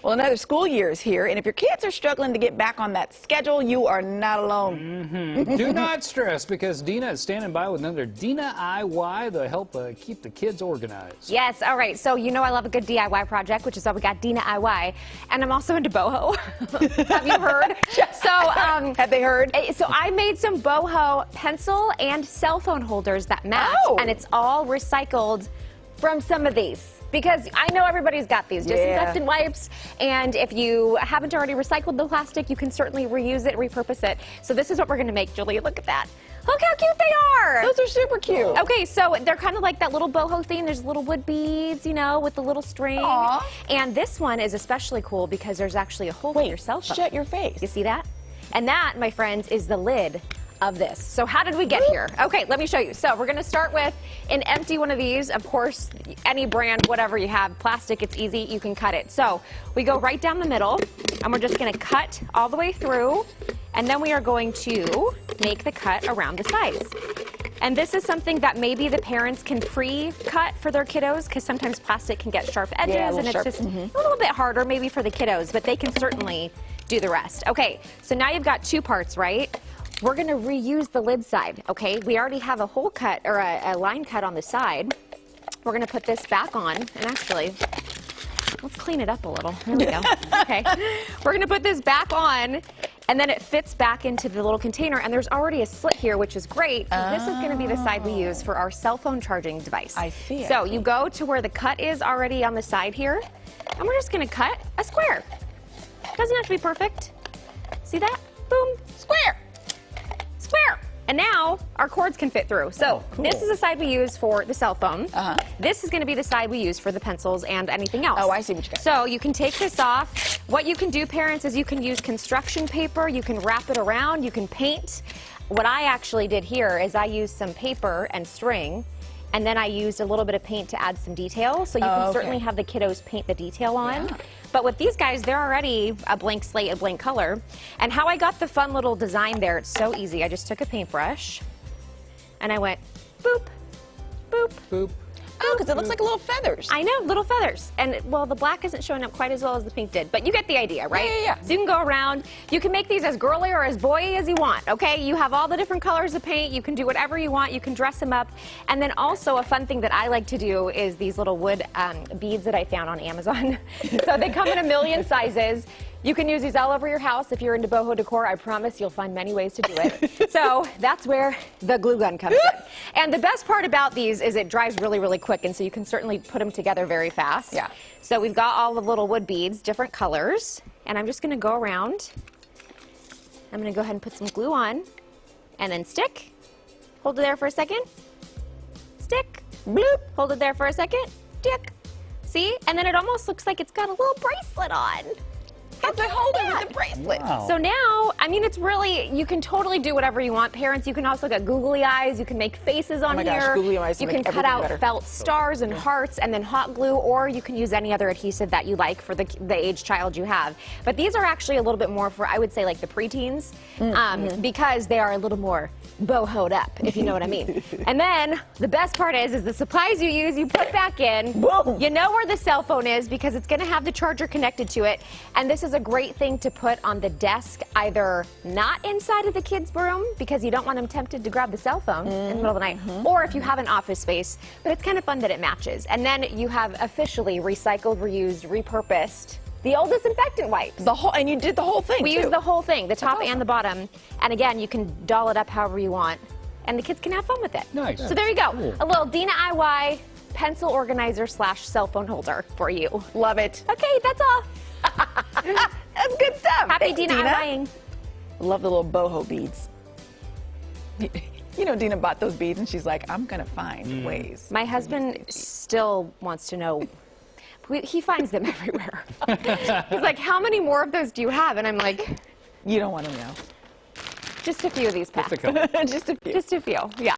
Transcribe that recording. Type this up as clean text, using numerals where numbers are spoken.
Well, another school year is here, and if your kids are struggling to get back on that schedule, you are not alone. Do not stress, because Dina is standing by with another DINA-I-Y to help keep the kids organized. Yes, all right. So you know I love a good DIY project, which is why we got DINA-I-Y, and I'm also into Boho. Have you heard? So have they heard? So I made some Boho pencil and cell phone holders that match, and it's all recycled from some of these. Because I know everybody's got these disinfectant wipes, and if you haven't already recycled the plastic, you can certainly reuse it, repurpose it. So this is what we're going to make, Julie. Look at that. Look how cute they are. Those are super cute. Okay, so they're kind of like that little boho theme. There's little wood beads, you know, with the little string. Aww. And this one is especially cool because there's actually a hole for your cell phone. Shut your face. You see that? And that, my friends, is the lid of this. So how did we get here? Okay, let me show you. So we're going to start with an empty one of these. Of course, any brand, whatever you have, plastic, it's easy, you can cut it. So we go right down the middle, and we're just going to cut all the way through, and then we are going to make the cut around the sides. And this is something that maybe the parents can pre-cut for their kiddos, because sometimes plastic can get sharp edges, and it's just a little bit harder maybe for the kiddos, but they can certainly do the rest. Okay, so now you've got two parts, right? We're going to reuse the lid side, okay? We already have a hole cut, or a line cut on the side. We're going to put this back on, and actually, let's clean it up a little. There we go. Okay. We're going to put this back on, and then it fits back into the little container, and there's already a slit here, which is great, because this is going to be the side we use for our cell phone charging device. I see. So you go to where the cut is already on the side here, and we're just going to cut a square. Doesn't have to be perfect. See that? Boom. Square. Square. And now our cords can fit through. So this is the side we use for the cell phone. This is going to be the side we use for the pencils and anything else. Oh, I see what you got. So you can take this off. What you can do, parents, is you can use construction paper. You can wrap it around. You can paint. What I actually did here is I used some paper and string, and then I used a little bit of paint to add some detail. So you can certainly have the kiddos paint the detail on. But with these guys, they're already a blank slate, a blank color. And how I got the fun little design there, it's so easy. I just took a paintbrush, and I went boop, boop, Boop. Oh, because it looks like little feathers. I know, little feathers. And, well, the black isn't showing up quite as well as the pink did, but you get the idea, right? Yeah. So you can go around. You can make these as girly or as boy as you want, okay? You have all the different colors of paint. You can do whatever you want. You can dress them up. And then also a fun thing that I like to do is these little wood beads that I found on Amazon. So they come in a million sizes. You can use these all over your house. If you're into boho decor, I promise you'll find many ways to do it. So that's where the glue gun comes in. And the best part about these is it dries really, really quick, and so you can certainly put them together very fast. Yeah. So we've got all the little wood beads, different colors, and I'm just going to go around. I'm going to go ahead and put some glue on, and then stick. Hold it there for a second. Stick. Bloop. Hold it there for a second. Stick. See? And then it almost looks like it's got a little bracelet on. It's a holder with a bracelet. Wow. So now, I mean, it's really, you can totally do whatever you want. Parents, you can also get googly eyes. You can make faces on my here. gosh, googly eyes You make can cut everything out better. felt stars and hearts and then hot glue, or you can use any other adhesive that you like for the age child you have. But these are actually a little bit more for, I would say, like the preteens, because they are a little more bohoed up, if you know what I mean. And then the best part is the supplies you use, you put back in. Boom. You know where the cell phone is because it's going to have the charger connected to it. And this is a great thing to put on the desk, either not inside of the kids' room because you don't want them tempted to grab the cell phone in the middle of the night, or if you have an office space. But it's kind of fun that it matches. And then you have officially recycled, reused, repurposed the old disinfectant wipes. And you did the whole thing, We too. use the whole thing, the top and the bottom. And again, you can doll it up however you want, and the kids can have fun with it. Nice. So there you go. Cool. A little DINA-I-Y pencil organizer / cell phone holder for you. Love it. Okay, that's all. That's good stuff. Happy Thanks, Dina. DIY-ing. Love the little boho beads. You know, Dina bought those beads, and she's like, I'm going to find ways. My husband still wants to know. He finds them everywhere. He's like, how many more of those do you have? And I'm like, You don't want to know. just a few of these packs. Just a couple. Just a few. Just a few, yeah.